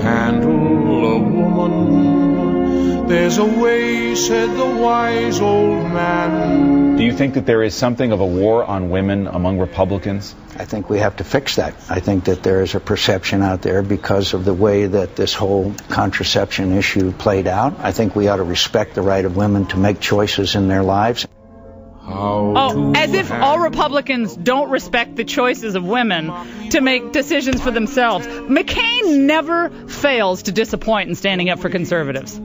handle a woman. There's a way, said the wise old man. Do you think that there is something of a war on women among Republicans? I think we have to fix that. I think that there is a perception out there because of the way that this whole contraception issue played out. I think we ought to respect the right of women to make choices in their lives. As if all Republicans don't respect the choices of women to make decisions for themselves. McCain never fails to disappoint in standing up for conservatives.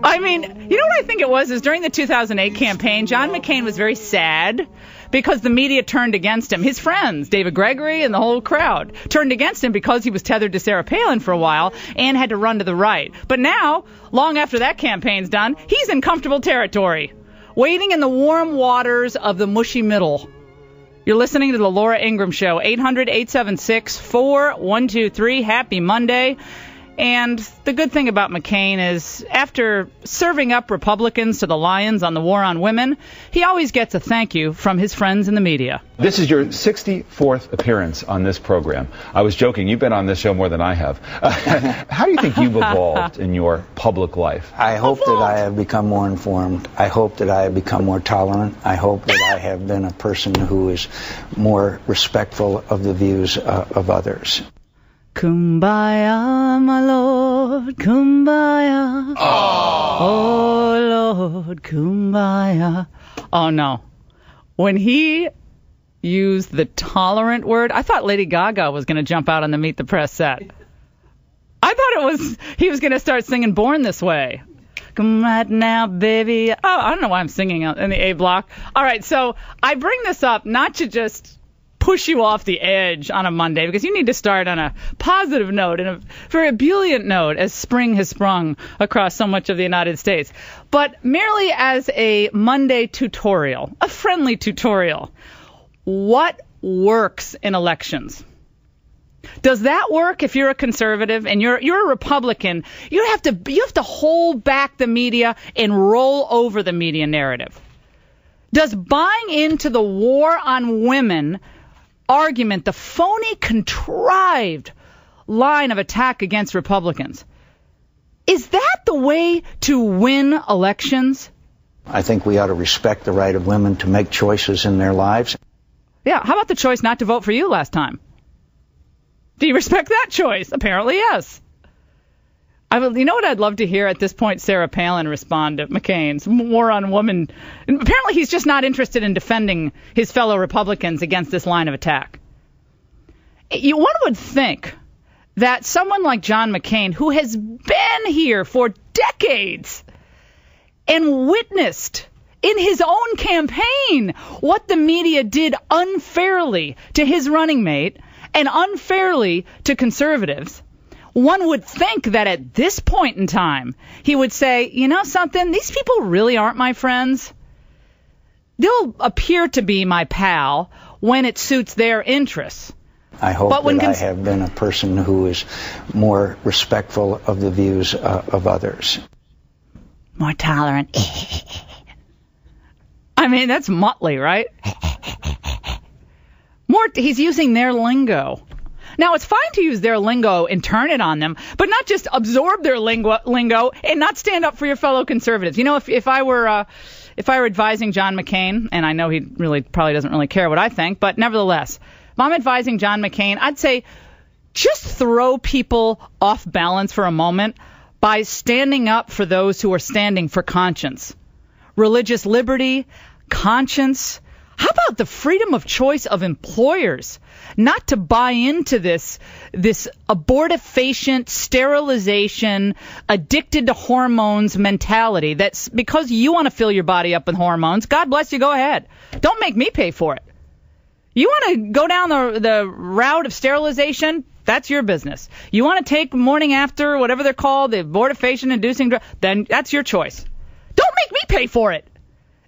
I mean, you know what I think it was? Is during the 2008 campaign, John McCain was very sad because the media turned against him. His friends, David Gregory and the whole crowd, turned against him because he was tethered to Sarah Palin for a while and had to run to the right. But now, long after that campaign's done, he's in comfortable territory, wading in the warm waters of the mushy middle. You're listening to the Laura Ingraham Show, 800-876-4123. Happy Monday. And the good thing about McCain is, after serving up Republicans to the lions on the war on women, he always gets a thank you from his friends in the media. This is your 64th appearance on this program. I was joking. You've been on this show more than I have. How do you think you've evolved in your public life? I hope that I have become more informed. I hope that I have become more tolerant. I hope that I have been a person who is more respectful of the views of others. Kumbaya, my Lord, kumbaya. Oh, Lord, kumbaya. Oh, no. When he used the tolerant word, I thought Lady Gaga was going to jump out on the Meet the Press set. I thought he was going to start singing Born This Way. Come right now, baby. Oh, I don't know why I'm singing in the A block. All right, so I bring this up not to just push you off the edge on a Monday, because you need to start on a positive note and a very ebullient note as spring has sprung across so much of the United States, but merely as a Monday tutorial, a friendly tutorial. What works in elections? Does that work if you're a conservative and you're a Republican? You have to hold back the media and roll over the media narrative. Does buying into the war on women argument, the phony, contrived line of attack against Republicans, is that the way to win elections? I think we ought to respect the right of women to make choices in their lives. Yeah, how about the choice not to vote for you last time? Do you respect that choice? Apparently, yes. You know what I'd love to hear at this point? Sarah Palin respond to McCain's war on women. Apparently he's just not interested in defending his fellow Republicans against this line of attack. One would think that someone like John McCain, who has been here for decades and witnessed in his own campaign what the media did unfairly to his running mate and unfairly to conservatives, one would think that at this point in time, he would say, you know something, these people really aren't my friends. They'll appear to be my pal when it suits their interests. I hope that I have been a person who is more respectful of the views of others. More tolerant. I mean, that's Motley, right? He's using their lingo. Now, it's fine to use their lingo and turn it on them, but not just absorb their lingo and not stand up for your fellow conservatives. You know, if I were advising John McCain, and I know he probably doesn't really care what I think, but nevertheless, if I'm advising John McCain, I'd say just throw people off balance for a moment by standing up for those who are standing for conscience, religious liberty, conscience. How about the freedom of choice of employers not to buy into this abortifacient, sterilization, addicted to hormones mentality that's because you want to fill your body up with hormones? God bless you, go ahead. Don't make me pay for it. You want to go down the route of sterilization? That's your business. You want to take morning after, whatever they're called, the abortifacient-inducing drug, then that's your choice. Don't make me pay for it.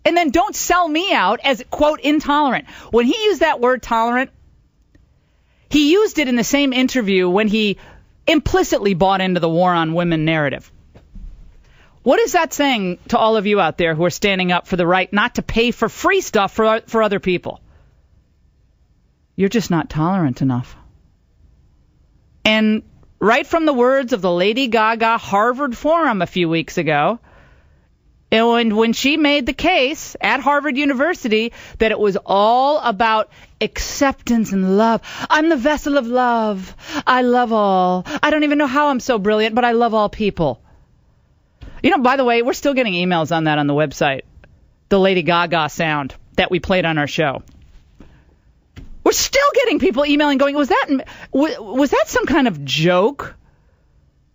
And then don't sell me out as, quote, intolerant. When he used that word tolerant, he used it in the same interview when he implicitly bought into the war on women narrative. What is that saying to all of you out there who are standing up for the right not to pay for free stuff for other people? You're just not tolerant enough. And right from the words of the Lady Gaga Harvard Forum a few weeks ago, and when she made the case at Harvard University that it was all about acceptance and love. I'm the vessel of love. I love all. I don't even know how I'm so brilliant, but I love all people. You know, by the way, we're still getting emails on that on the website, the Lady Gaga sound that we played on our show. We're still getting people emailing going, was that some kind of joke?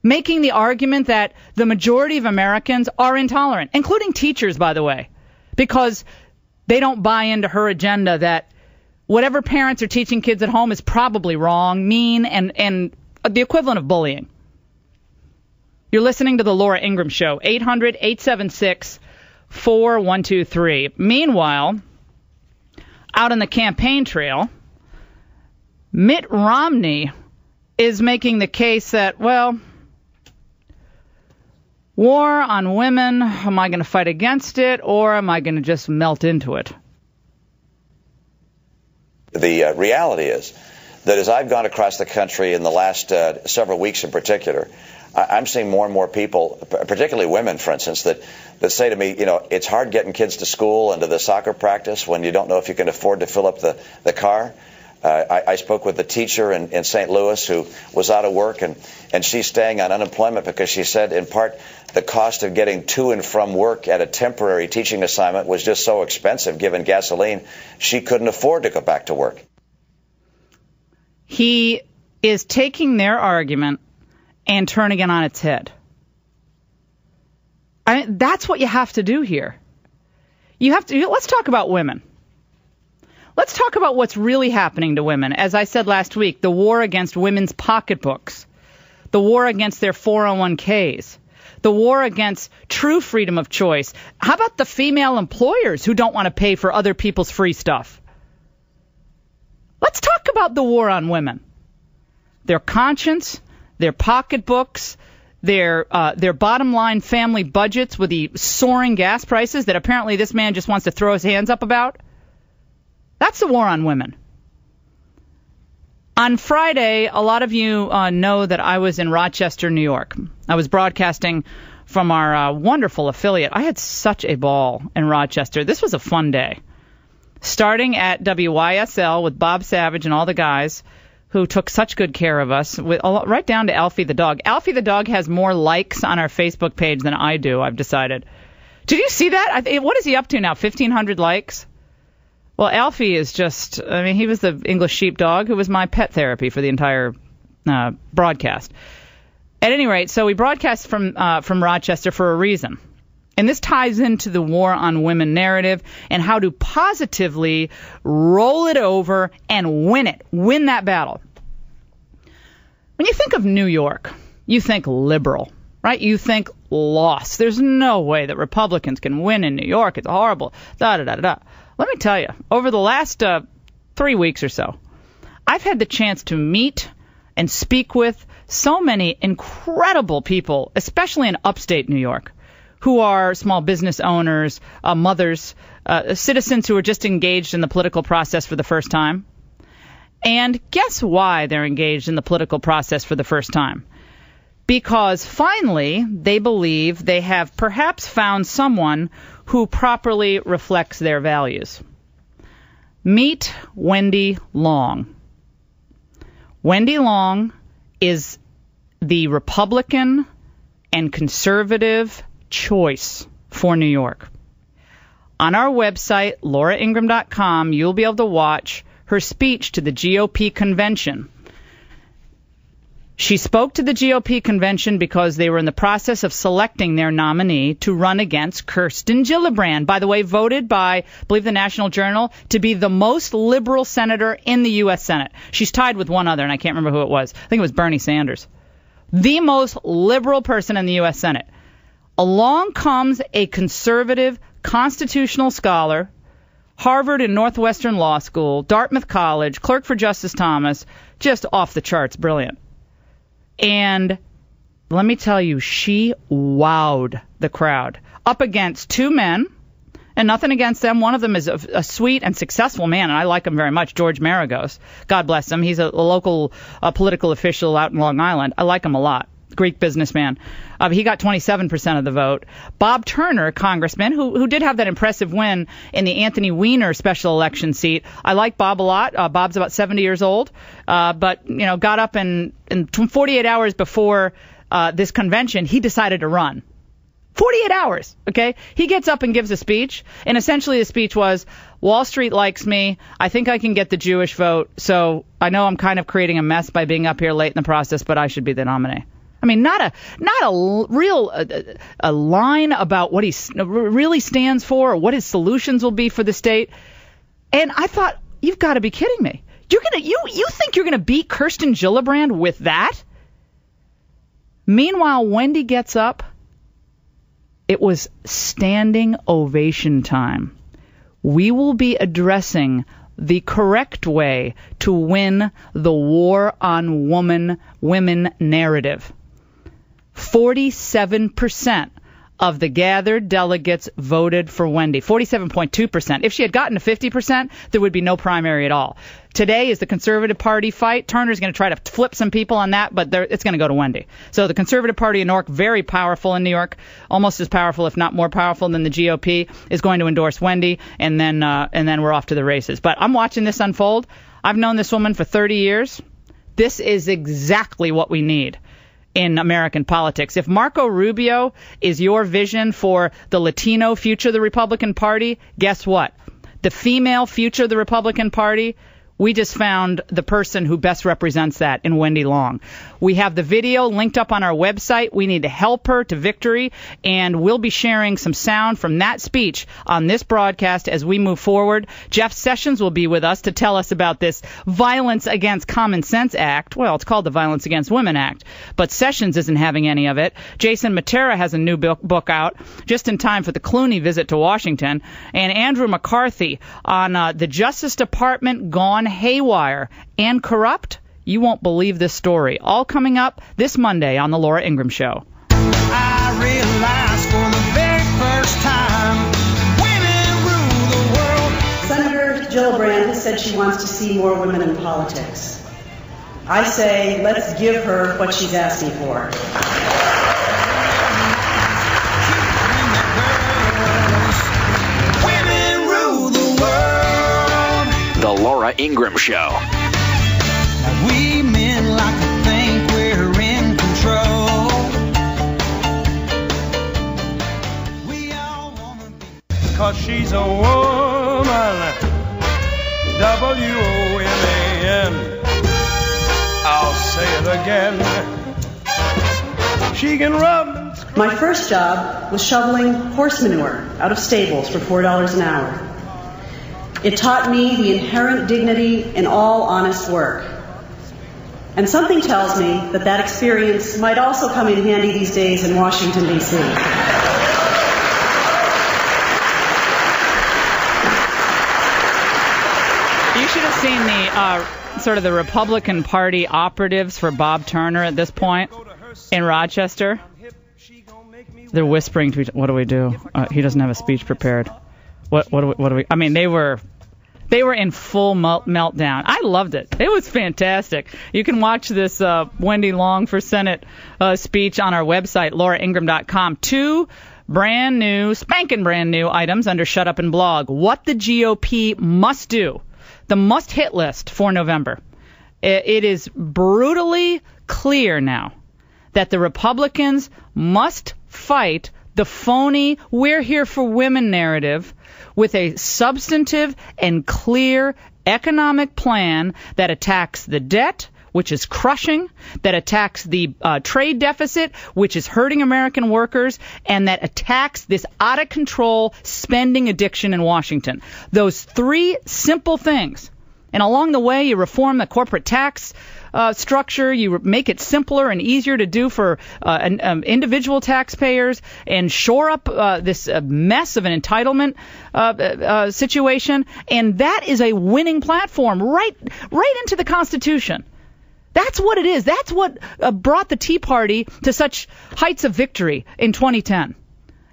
Making the argument that the majority of Americans are intolerant, including teachers, by the way, because they don't buy into her agenda that whatever parents are teaching kids at home is probably wrong, mean, and the equivalent of bullying. You're listening to The Laura Ingraham Show, 800-876-4123. Meanwhile, out on the campaign trail, Mitt Romney is making the case that, well, war on women, am I going to fight against it, or am I going to just melt into it? The reality is that as I've gone across the country in the last several weeks in particular, I'm seeing more and more people, particularly women, for instance, that say to me, you know, it's hard getting kids to school and to the soccer practice when you don't know if you can afford to fill up the car. I spoke with a teacher in St. Louis who was out of work, and she's staying on unemployment because she said, in part, the cost of getting to and from work at a temporary teaching assignment was just so expensive given gasoline, she couldn't afford to go back to work. He is taking their argument and turning it on its head. That's what you have to do here. Let's talk about women. Let's talk about what's really happening to women. As I said last week, the war against women's pocketbooks, the war against their 401ks, the war against true freedom of choice. How about the female employers who don't want to pay for other people's free stuff? Let's talk about the war on women. Their conscience, their pocketbooks, their bottom line family budgets with the soaring gas prices that apparently this man just wants to throw his hands up about. That's the war on women. On Friday, a lot of you know that I was in Rochester, New York. I was broadcasting from our wonderful affiliate. I had such a ball in Rochester. This was a fun day. Starting at WYSL with Bob Savage and all the guys who took such good care of us, right down to Alfie the dog. Alfie the dog has more likes on our Facebook page than I do, I've decided. Did you see that? What is he up to now, 1,500 likes? Well, Alfie is just, he was the English sheepdog who was my pet therapy for the entire broadcast. At any rate, so we broadcast from Rochester for a reason. And this ties into the war on women narrative and how to positively roll it over and win that battle. When you think of New York, you think liberal, right? You think loss. There's no way that Republicans can win in New York. It's horrible. Da-da-da-da-da. Let me tell you, over the last 3 weeks or so, I've had the chance to meet and speak with so many incredible people, especially in upstate New York, who are small business owners, mothers, citizens who are just engaged in the political process for the first time. And guess why they're engaged in the political process for the first time? Because finally they believe they have perhaps found someone who properly reflects their values. Meet Wendy Long. Wendy Long is the Republican and conservative choice for New York. On our website, lauraingraham.com, you'll be able to watch her speech to the GOP convention. She spoke to the GOP convention because they were in the process of selecting their nominee to run against Kirsten Gillibrand. By the way, voted by, I believe, the National Journal to be the most liberal senator in the U.S. Senate. She's tied with one other, and I can't remember who it was. I think it was Bernie Sanders. The most liberal person in the U.S. Senate. Along comes a conservative constitutional scholar, Harvard and Northwestern Law School, Dartmouth College, clerk for Justice Thomas, just off the charts, brilliant. And let me tell you, she wowed the crowd. Up against two men, And nothing against them. One of them is a sweet and successful man, and I like him very much, George Maragos. God bless him. He's a local political official out in Long Island. I like him a lot. Greek businessman. He got 27% of the vote. Bob Turner, congressman, who did have that impressive win in the Anthony Weiner special election seat. I like Bob a lot. Bob's about 70 years old, but got up and 48 hours before this convention, he decided to run. 48 hours, okay? He gets up and gives a speech, and essentially the speech was, Wall Street likes me, I think I can get the Jewish vote, so I know I'm kind of creating a mess by being up here late in the process, but I should be the nominee. I mean, not a real line about what he really stands for or what his solutions will be for the state. And I thought, you've got to be kidding me. You think you're gonna beat Kirsten Gillibrand with that? Meanwhile, Wendy gets up. It was standing ovation time. We will be addressing the correct way to win the war on women narrative. 47% of the gathered delegates voted for Wendy. 47.2%. If she had gotten to 50%, there would be no primary at all. Today is the Conservative Party fight. Turner's going to try to flip some people on that, but it's going to go to Wendy. So the Conservative Party in New York, very powerful in New York, almost as powerful, if not more powerful than the GOP, is going to endorse Wendy, and then we're off to the races. But I'm watching this unfold. I've known this woman for 30 years. This is exactly what we need in American politics. If Marco Rubio is your vision for the Latino future of the Republican Party, guess what? The female future of the Republican Party, we just found the person who best represents that in Wendy Long. We have the video linked up on our website. We need to help her to victory, and we'll be sharing some sound from that speech on this broadcast as we move forward. Jeff Sessions will be with us to tell us about this Violence Against Common Sense Act. Well, it's called the Violence Against Women Act, but Sessions isn't having any of it. Jason Matera has a new book out just in time for the Clooney visit to Washington, and Andrew McCarthy on the Justice Department gone haywire and corrupt. You won't believe this story. All coming up this Monday on The Laura Ingraham Show. I realized for the very first time, women rule the world. Senator Gillibrand has said she wants to see more women in politics. I say, let's give her what she's asking for. Women rule the world. The Laura Ingraham Show. We men like to think we're in control. We all wanna be, 'cause she's a woman. W-O-M-A-N. I'll say it again. She can rub. My first job was shoveling horse manure out of stables for $4 an hour. It taught me the inherent dignity in all honest work. And something tells me that that experience might also come in handy these days in Washington, D.C. You should have seen the sort of the Republican Party operatives for Bob Turner at this point in Rochester. They're whispering to each other, what do we do? He doesn't have a speech prepared. What do we? I mean, they were in full meltdown. I loved it. It was fantastic. You can watch this Wendy Long for Senate speech on our website, lauraingraham.com. 2 brand new, spanking brand new items under Shut Up and Blog. What the GOP must do. The must-hit list for November. It is brutally clear now that the Republicans must fight the phony "we're here for women" narrative with a substantive and clear economic plan that attacks the debt, which is crushing, that attacks the trade deficit, which is hurting American workers, and that attacks this out-of-control spending addiction in Washington. Those 3 simple things. And along the way, you reform the corporate tax structure, you make it simpler and easier to do for individual taxpayers, and shore up this mess of an entitlement situation. And that is a winning platform right into the Constitution. That's what it is. That's what brought the Tea Party to such heights of victory in 2010.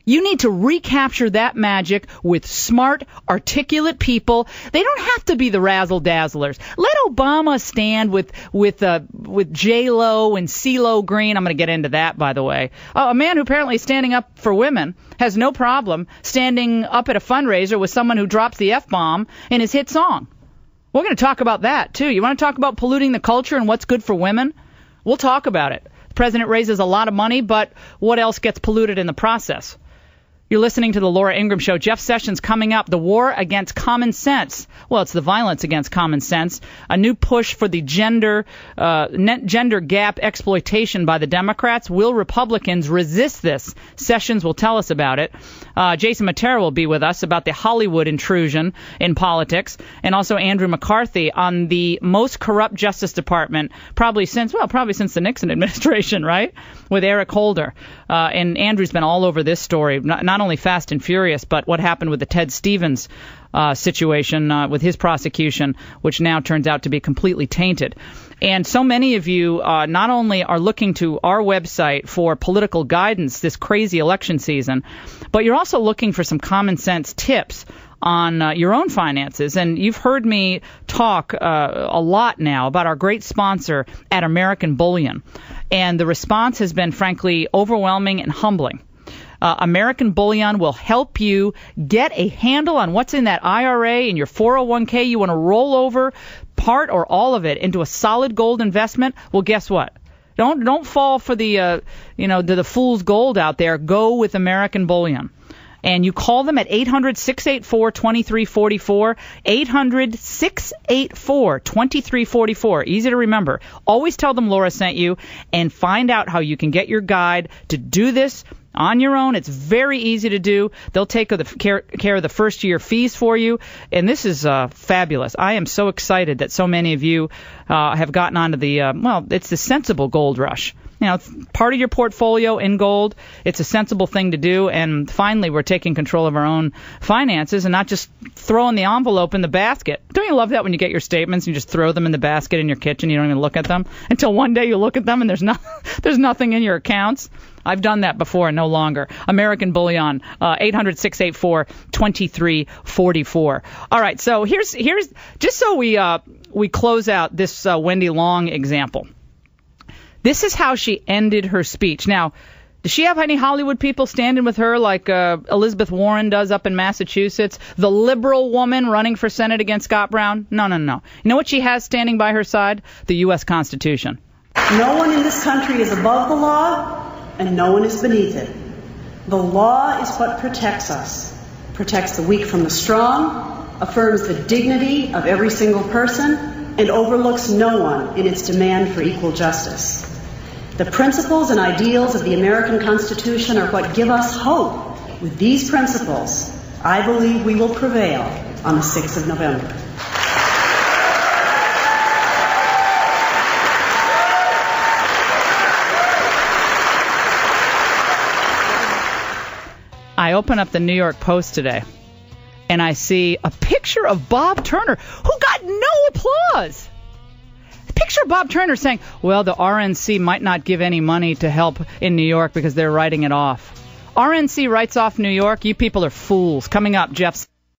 You need to recapture that magic with smart, articulate people. They don't have to be the razzle-dazzlers. Let Obama stand with J-Lo and CeeLo Green. I'm going to get into that, by the way. A man who apparently is standing up for women has no problem standing up at a fundraiser with someone who drops the F-bomb in his hit song. We're going to talk about that, too. You want to talk about polluting the culture and what's good for women? We'll talk about it. The president raises a lot of money, but what else gets polluted in the process? You're listening to the Laura Ingraham Show. Jeff Sessions coming up. The war against common sense. Well, it's the violence against common sense. A new push for the gender gap exploitation by the Democrats. Will Republicans resist this? Sessions will tell us about it. Jason Matera will be with us about the Hollywood intrusion in politics. And also Andrew McCarthy on the most corrupt Justice Department probably since the Nixon administration, right? With Eric Holder. And Andrew's been all over this story. Not only Fast and Furious, but what happened with the Ted Stevens situation with his prosecution, which now turns out to be completely tainted. And so many of you not only are looking to our website for political guidance this crazy election season, but you're also looking for some common sense tips on your own finances. And you've heard me talk a lot now about our great sponsor at American Bullion. And the response has been, frankly, overwhelming and humbling. American Bullion will help you get a handle on what's in that IRA and your 401k. You want to roll over part or all of it into a solid gold investment. Well, guess what? Don't fall for the fool's gold out there. Go with American Bullion. And you call them at 800-684-2344, 800-684-2344. Easy to remember. Always tell them Laura sent you and find out how you can get your guide to do this on your own. It's very easy to do. They'll take care of the first year fees for you. And this is fabulous. I am so excited that so many of you have gotten onto it's the sensible gold rush. Part of your portfolio in gold. It's a sensible thing to do. And finally, we're taking control of our own finances and not just throwing the envelope in the basket. Don't you love that when you get your statements and you just throw them in the basket in your kitchen? You don't even look at them until one day you look at them and there's nothing in your accounts. I've done that before, no longer. American Bullion, 800-684-2344. All right, so here's just so we close out this Wendy Long example. This is how she ended her speech. Now, does she have any Hollywood people standing with her like Elizabeth Warren does up in Massachusetts? The liberal woman running for Senate against Scott Brown? No. You know what she has standing by her side? The U.S. Constitution. No one in this country is above the law, and no one is beneath it. The law is what protects us, protects the weak from the strong, affirms the dignity of every single person, and overlooks no one in its demand for equal justice. The principles and ideals of the American Constitution are what give us hope. With these principles, I believe we will prevail on the 6th of November. I open up the New York Post today, and I see a picture of Bob Turner, who got no applause. A picture of Bob Turner saying, well, the RNC might not give any money to help in New York because they're writing it off. RNC writes off New York. You people are fools. Coming up, Jeff's